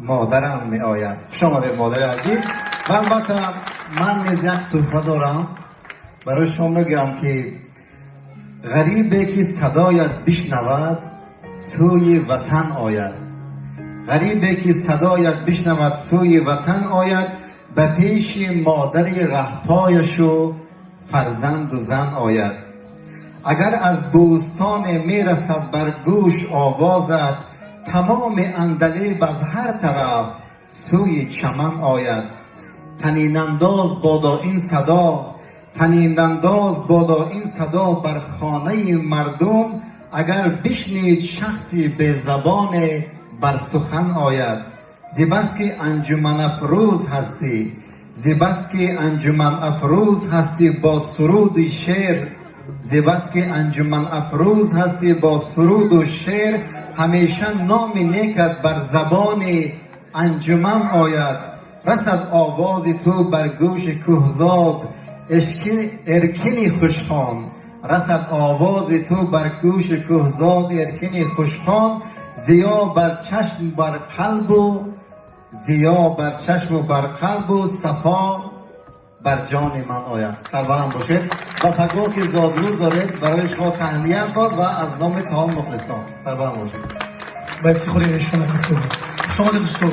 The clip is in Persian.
مادرم می آید. خوش آمدید مادر عزیز. و البته من نیز یک تحفه دارم برای شما میگم که غریبه که صدایت بشنود سوی وطن آید. غریبه که صدایت بشنود سوی وطن آید، به پیش مادر رهپایش و فرزند و زن آید. اگر از بوستان میرسد بر گوش آوازت، تمام عندلیب از هر طرف سوی چمن آید. طنین انداز بادا این صدا، طنین انداز بادا این صدا بر خانه مردم، اگر بشنید شخصی به زبان بر سخن آید. زیبست که انجمن افروز هستی، زیبست که انجمن افروز هستی با سرود شعر، زیبست که انجمن افروز هستی با سرود و شعر، همیشه نام نیکت بر زبان انجمن آید. رسد آواز تو بر گوش کوهزاد ارکنی خوشخوان، رسد آواز تو بر گوش کوهزاد ارکنی خوشخوان، زیا بر چشم بر قلب و زیا بر چشم و بر قلب و صفا بر جان من آید. سرورم باشید و پگاه که زادروز دارید برای شما تهنیت باد و از نام تمام مخلصان. سرورم باشید. باید خودی نشونه کنید. شما دوستو